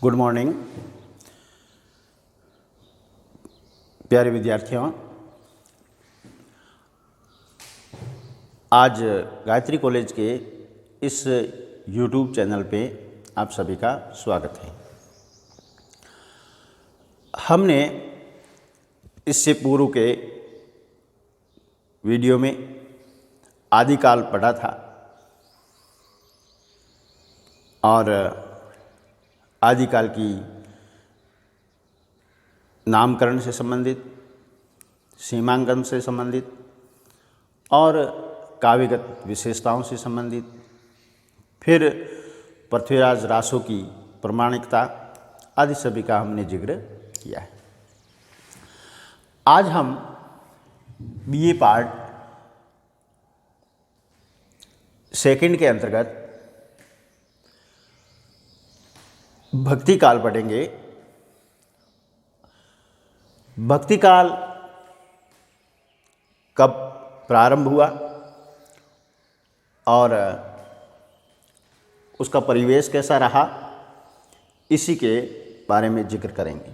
Good morning प्यारे विद्यार्थियों। आज गायत्री कॉलेज के इस यूट्यूब चैनल पे आप सभी का स्वागत है। हमने इससे पूर्व के वीडियो में आदिकाल पढ़ा था और आदिकाल की नामकरण से संबंधित, सीमांकन से संबंधित और काव्यगत विशेषताओं से संबंधित, फिर पृथ्वीराज रासों की प्रामाणिकता आदि सभी का हमने जिक्र किया है। आज हम बीए पार्ट सेकंड के अंतर्गत भक्ति काल पढ़ेंगे। भक्ति काल कब प्रारंभ हुआ और उसका परिवेश कैसा रहा, इसी के बारे में जिक्र करेंगे।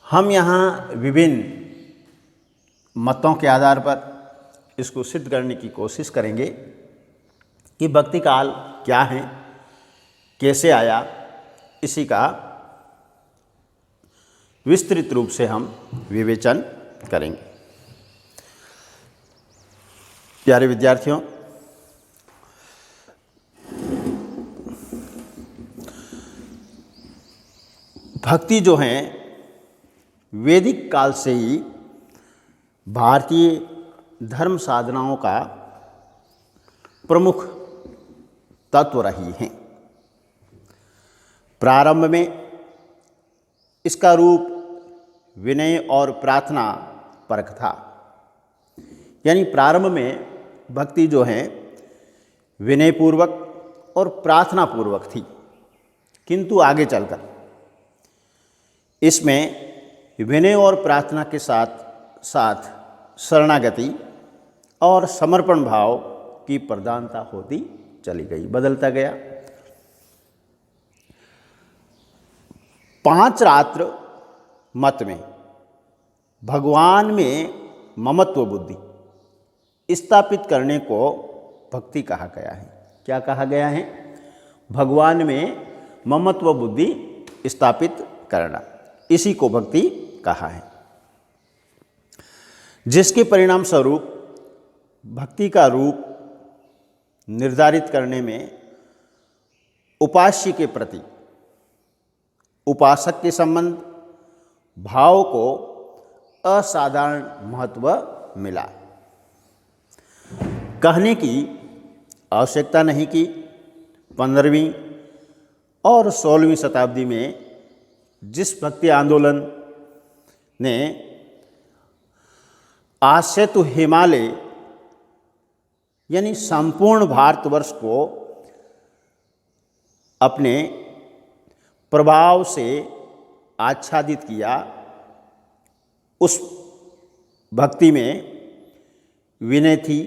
हम यहाँ विभिन्न मतों के आधार पर इसको सिद्ध करने की कोशिश करेंगे कि भक्ति काल क्या है, कैसे आया, इसी का विस्तृत रूप से हम विवेचन करेंगे। प्यारे विद्यार्थियों, भक्ति जो है वैदिक काल से ही भारतीय धर्म साधनाओं का प्रमुख तत्व रही है। प्रारंभ में इसका रूप विनय और प्रार्थना परक था, यानी प्रारंभ में भक्ति जो है विनयपूर्वक और प्रार्थना पूर्वक थी, किंतु आगे चलकर इसमें विनय और प्रार्थना के साथ साथ शरणागति और समर्पण भाव की प्रधानता होती चली गई, बदलता गया। पांच रात्र मत में भगवान में ममत्व बुद्धि स्थापित करने को भक्ति कहा गया है। क्या कहा गया है? भगवान में ममत्व बुद्धि स्थापित करना, इसी को भक्ति कहा है। जिसके परिणाम स्वरूप भक्ति का रूप निर्धारित करने में उपास्य के प्रति उपासक के संबंध भाव को असाधारण महत्व मिला। कहने की आवश्यकता नहीं कि 15वीं और 16वीं शताब्दी में जिस भक्ति आंदोलन ने आज से तो हिमालय यानी संपूर्ण भारतवर्ष को अपने प्रभाव से आच्छादित किया, उस भक्ति में विनय थी,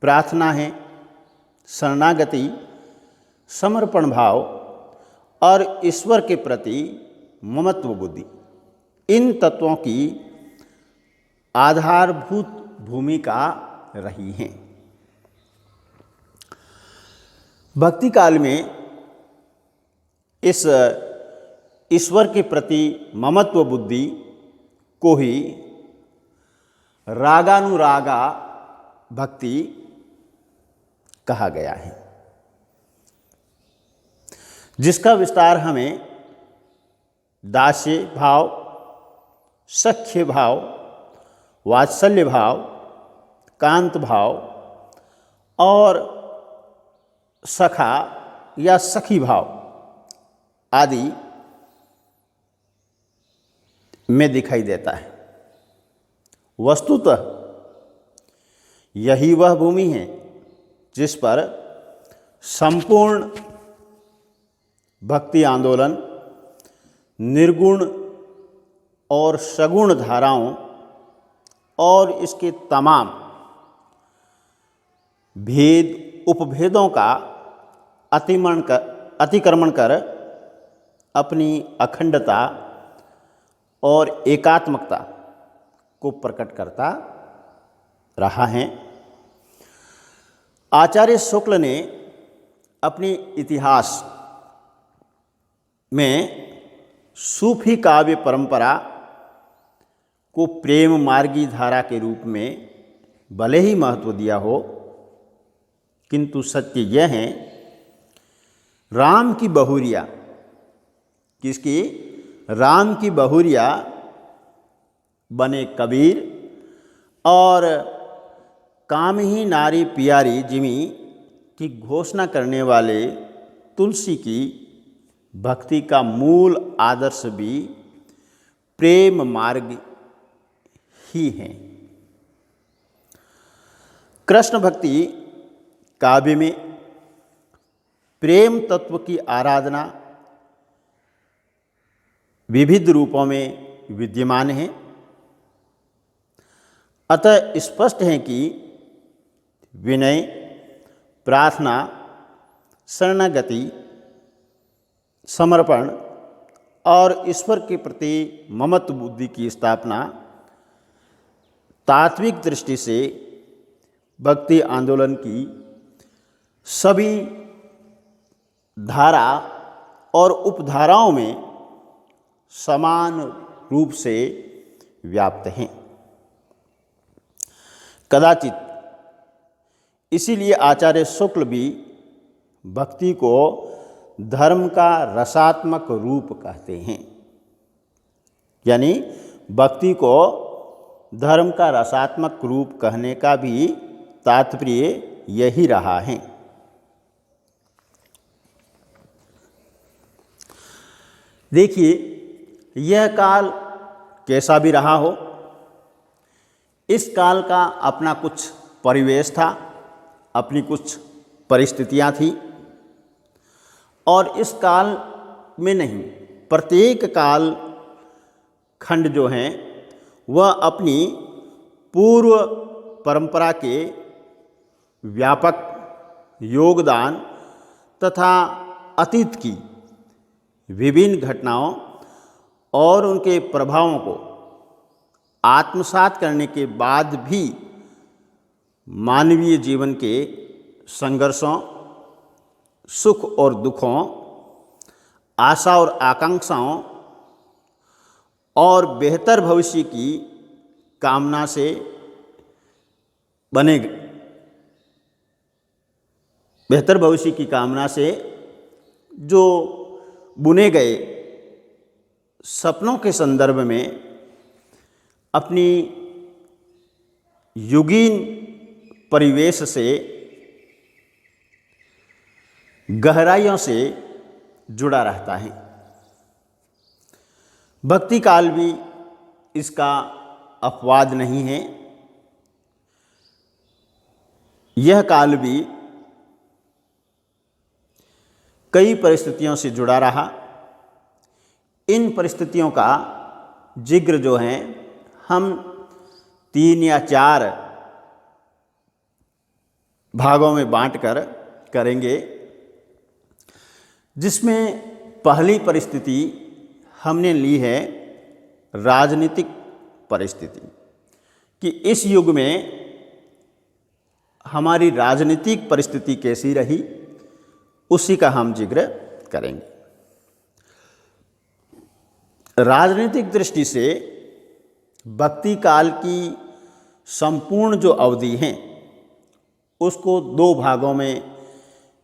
प्रार्थना है, शरणागति, समर्पण भाव और ईश्वर के प्रति ममत्व बुद्धि, इन तत्वों की आधारभूत भूमिका रही है। भक्ति काल में इस ईश्वर के प्रति ममत्व बुद्धि को ही रागानुरागा भक्ति कहा गया है, जिसका विस्तार हमें दास्य भाव, सख्य भाव, वात्सल्य भाव, कांत भाव और सखा या सखी भाव आदि में दिखाई देता है। वस्तुतः यही वह भूमि है जिस पर संपूर्ण भक्ति आंदोलन निर्गुण और सगुण धाराओं और इसके तमाम भेद उपभेदों का अतिक्रमण कर अपनी अखंडता और एकात्मकता को प्रकट करता रहा है। आचार्य शुक्ल ने अपनी इतिहास में सूफी काव्य परंपरा को प्रेम मार्गी धारा के रूप में भले ही महत्व दिया हो, किंतु सत्य यह है राम की बहुरिया, किसकी? राम की बहुरिया बने कबीर और काम ही नारी प्यारी जिमी की घोषणा करने वाले तुलसी की भक्ति का मूल आदर्श भी प्रेम मार्ग ही है। कृष्ण भक्ति काव्य में प्रेम तत्व की आराधना विविध रूपों में विद्यमान है। अतः स्पष्ट है कि विनय, प्रार्थना, शरणागति, समर्पण और ईश्वर के प्रति ममत्व बुद्धि की स्थापना तात्विक दृष्टि से भक्ति आंदोलन की सभी धारा और उपधाराओं में समान रूप से व्याप्त हैं। कदाचित इसीलिए आचार्य शुक्ल भी भक्ति को धर्म का रसात्मक रूप कहते हैं, यानी भक्ति को धर्म का रसात्मक रूप कहने का भी तात्पर्य यही रहा है। देखिए, यह काल कैसा भी रहा हो, इस काल का अपना कुछ परिवेश था, अपनी कुछ परिस्थितियां थी, और इस काल में नहीं, प्रत्येक काल खंड जो हैं वह अपनी पूर्व परंपरा के व्यापक योगदान तथा अतीत की विभिन्न घटनाओं और उनके प्रभावों को आत्मसात करने के बाद भी मानवीय जीवन के संघर्षों, सुख और दुखों, आशा और आकांक्षाओं और बेहतर भविष्य की कामना से बने, बेहतर भविष्य की कामना से जो बुने गए सपनों के संदर्भ में अपनी युगीन परिवेश से गहराइयों से जुड़ा रहता है। भक्ति काल भी इसका अपवाद नहीं है। यह काल भी कई परिस्थितियों से जुड़ा रहा। इन परिस्थितियों का जिक्र जो है हम 3 या 4 भागों में बांटकर करेंगे, जिसमें पहली परिस्थिति हमने ली है राजनीतिक परिस्थिति, कि इस युग में हमारी राजनीतिक परिस्थिति कैसी रही, उसी का हम जिक्र करेंगे। राजनीतिक दृष्टि से भक्ति काल की संपूर्ण जो अवधि है उसको 2 भागों में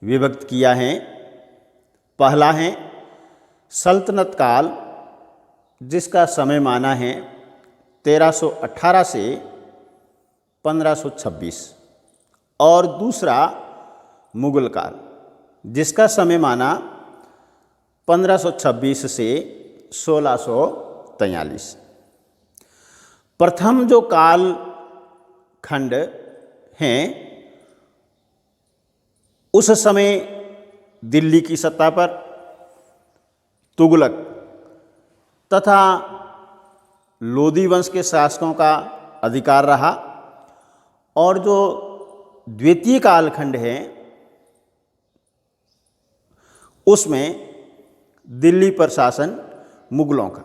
विभक्त किया है। पहला है सल्तनत काल, जिसका समय माना है 1318 से 1526, और दूसरा मुगल काल, जिसका समय माना 1526 से 1643। प्रथम जो काल खंड हैं उस समय दिल्ली की सत्ता पर तुगलक तथा लोदी वंश के शासकों का अधिकार रहा, और जो द्वितीय कालखंड है उसमें दिल्ली पर शासन मुगलों का।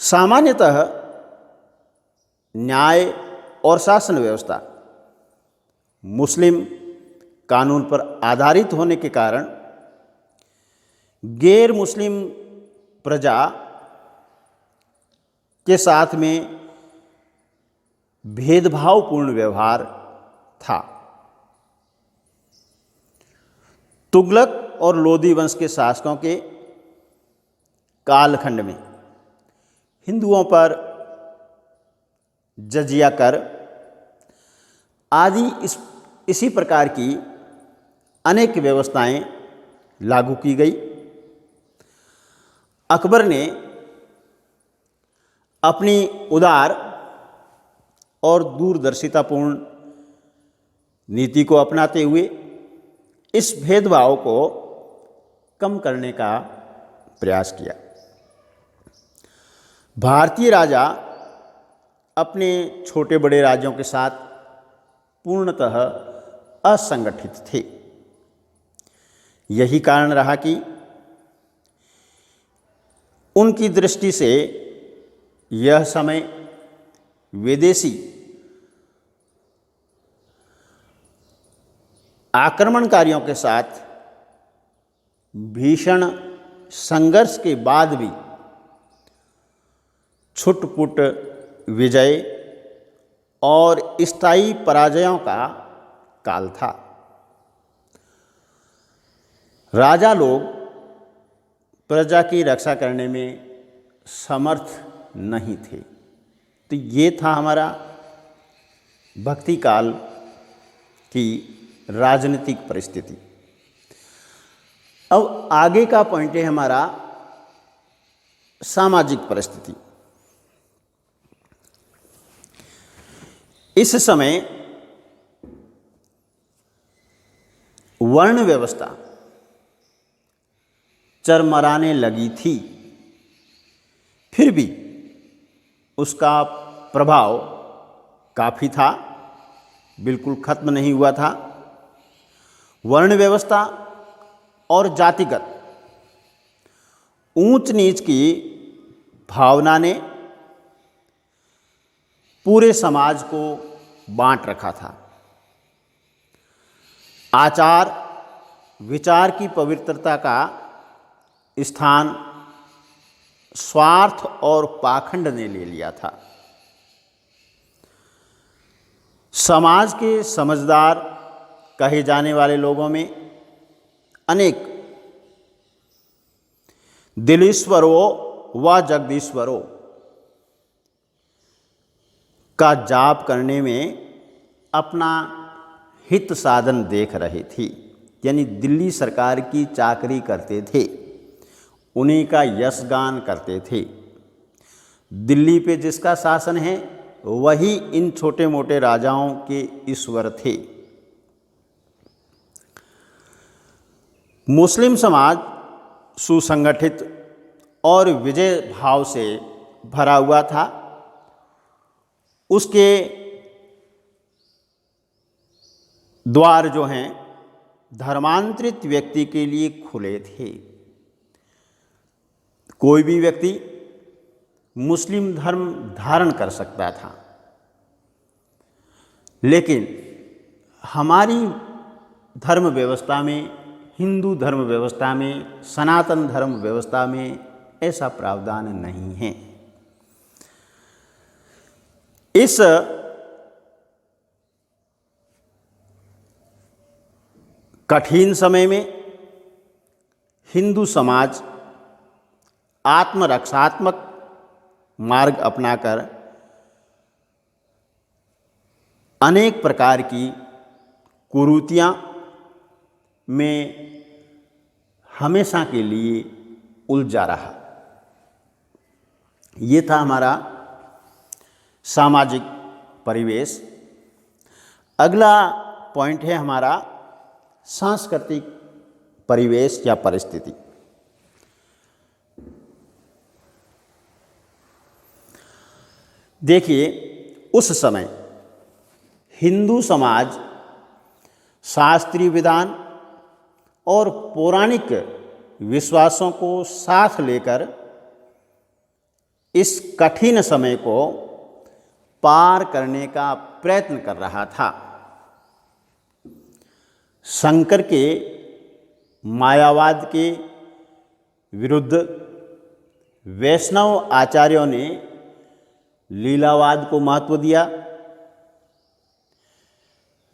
सामान्यतः न्याय और शासन व्यवस्था मुस्लिम कानून पर आधारित होने के कारण गैर मुस्लिम प्रजा के साथ में भेदभावपूर्ण व्यवहार था। तुगलक और लोदी वंश के शासकों के कालखंड में हिंदुओं पर जजिया कर आदि इसी प्रकार की अनेक व्यवस्थाएं लागू की गई। अकबर ने अपनी उदार और दूरदर्शितापूर्ण नीति को अपनाते हुए इस भेदभाव को कम करने का प्रयास किया। भारतीय राजा अपने छोटे बड़े राज्यों के साथ पूर्णतः असंगठित थे। यही कारण रहा कि उनकी दृष्टि से यह समय विदेशी आक्रमणकारियों के साथ भीषण संघर्ष के बाद भी छुटपुट विजय और स्थायी पराजयों का काल था। राजा लोग प्रजा की रक्षा करने में समर्थ नहीं थे। तो ये था हमारा भक्ति काल की राजनीतिक परिस्थिति। अब आगे का पॉइंट है हमारा सामाजिक परिस्थिति। इस समय वर्ण व्यवस्था चरमराने लगी थी, फिर भी उसका प्रभाव काफ़ी था, बिल्कुल खत्म नहीं हुआ था। वर्ण व्यवस्था और जातिगत ऊंच नीच की भावना ने पूरे समाज को बांट रखा था। आचार विचार की पवित्रता का स्थान स्वार्थ और पाखंड ने ले लिया था। समाज के समझदार कहे जाने वाले लोगों में अनेक दिलीश्वरों व जगदीश्वरों का जाप करने में अपना हित साधन देख रहे थे। यानी दिल्ली सरकार की चाकरी करते थे, उन्हीं का यशगान करते थे। दिल्ली पे जिसका शासन है वही इन छोटे मोटे राजाओं के ईश्वर थे। मुस्लिम समाज सुसंगठित और विजय भाव से भरा हुआ था। उसके द्वार जो हैं धर्मांतरित व्यक्ति के लिए खुले थे। कोई भी व्यक्ति मुस्लिम धर्म धारण कर सकता था, लेकिन हमारी धर्म व्यवस्था में, हिंदू धर्म व्यवस्था में, सनातन धर्म व्यवस्था में ऐसा प्रावधान नहीं है। इस कठिन समय में हिंदू समाज आत्मरक्षात्मक मार्ग अपनाकर अनेक प्रकार की कुरीतियां में हमेशा के लिए उलझा रहा। ये था हमारा सामाजिक परिवेश। अगला पॉइंट है हमारा सांस्कृतिक परिवेश या परिस्थिति। देखिए, उस समय हिंदू समाज शास्त्रीय विधान और पौराणिक विश्वासों को साथ लेकर इस कठिन समय को पार करने का प्रयत्न कर रहा था। शंकर के मायावाद के विरुद्ध वैष्णव आचार्यों ने लीलावाद को महत्व दिया।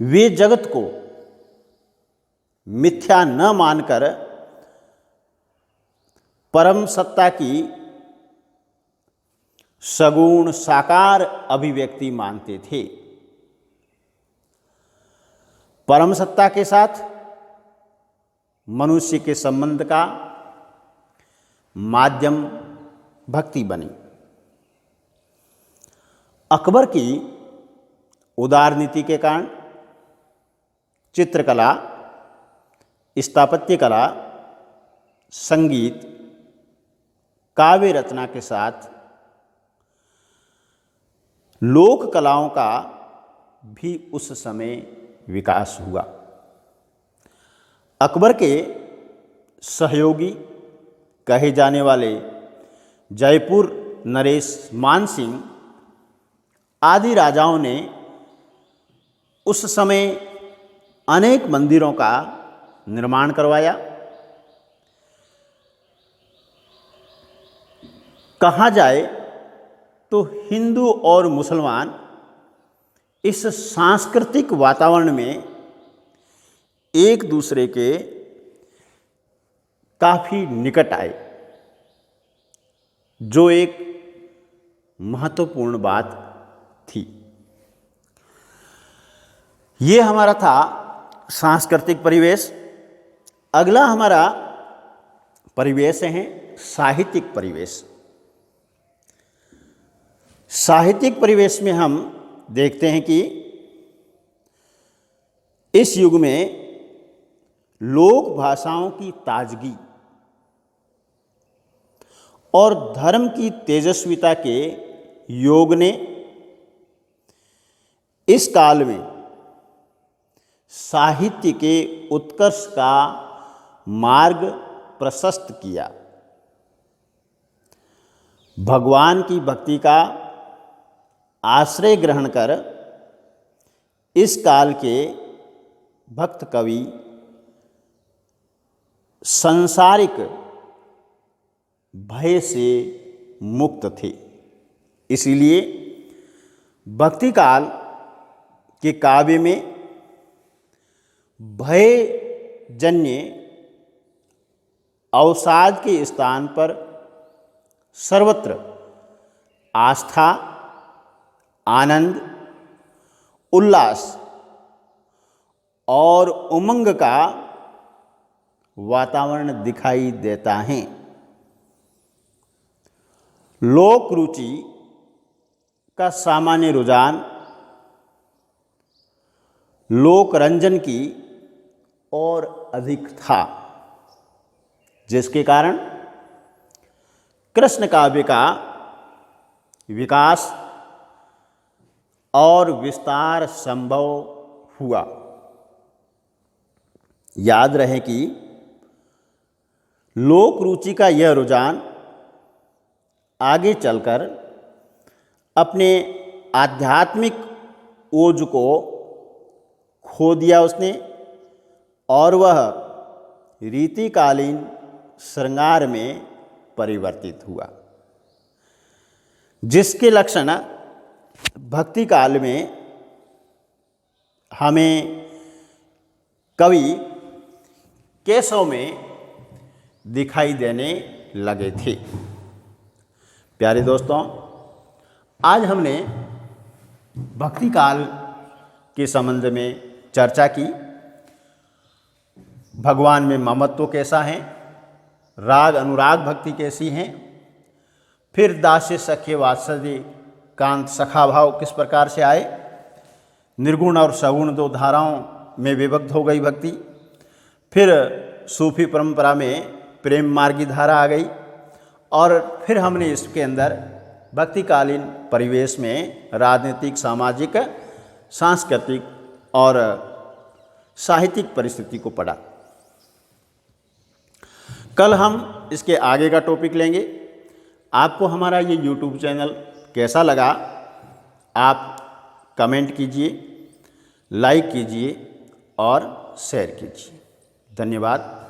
वे जगत को मिथ्या न मानकर परम सत्ता की सगुण साकार अभिव्यक्ति मानते थे। परम सत्ता के साथ मनुष्य के संबंध का माध्यम भक्ति बनी। अकबर की उदार नीति के कारण चित्रकला, स्थापत्य कला, संगीत, काव्य रचना के साथ लोक कलाओं का भी उस समय विकास हुआ। अकबर के सहयोगी कहे जाने वाले जयपुर नरेश मान सिंह आदि राजाओं ने उस समय अनेक मंदिरों का निर्माण करवाया। कहा जाए तो हिंदू और मुसलमान इस सांस्कृतिक वातावरण में एक दूसरे के काफ़ी निकट आए, जो एक महत्वपूर्ण बात थी। ये हमारा था सांस्कृतिक परिवेश। अगला हमारा परिवेश है साहित्यिक परिवेश। साहित्यिक परिवेश में हम देखते हैं कि इस युग में लोक भाषाओं की ताजगी और धर्म की तेजस्विता के योग ने इस काल में साहित्य के उत्कर्ष का मार्ग प्रशस्त किया। भगवान की भक्ति का आश्रय ग्रहण कर इस काल के भक्त कवि सांसारिक भय से मुक्त थे। इसीलिए भक्ति काल के काव्य में भयजन्य अवसाद के स्थान पर सर्वत्र आस्था, आनंद, उल्लास और उमंग का वातावरण दिखाई देता है। लोक रुचि का सामान्य रुझान लोक रंजन की ओर अधिक था, जिसके कारण कृष्ण काव्य का विकास और विस्तार संभव हुआ। याद रहे कि लोक रुचि का यह रुझान आगे चलकर अपने आध्यात्मिक ओज को खो दिया उसने, और वह रीतिकालीन श्रृंगार में परिवर्तित हुआ, जिसके लक्षण भक्ति काल में हमें कवि केशव में दिखाई देने लगे थे। प्यारे दोस्तों, आज हमने भक्ति काल के संबंध में चर्चा की। भगवान में ममत्व कैसा है, राग अनुराग भक्ति कैसी है, फिर दास्य सख्य वात्सल्य कांत सखा भाव किस प्रकार से आए, निर्गुण और सगुण दो धाराओं में विभक्त हो गई भक्ति, फिर सूफी परंपरा में प्रेम मार्गी धारा आ गई, और फिर हमने इसके अंदर भक्तिकालीन परिवेश में राजनीतिक, सामाजिक, सांस्कृतिक और साहित्यिक परिस्थिति को पढ़ा। कल हम इसके आगे का टॉपिक लेंगे। आपको हमारा ये यूट्यूब चैनल कैसा लगा, आप कमेंट कीजिए, लाइक कीजिए और शेयर कीजिए। धन्यवाद।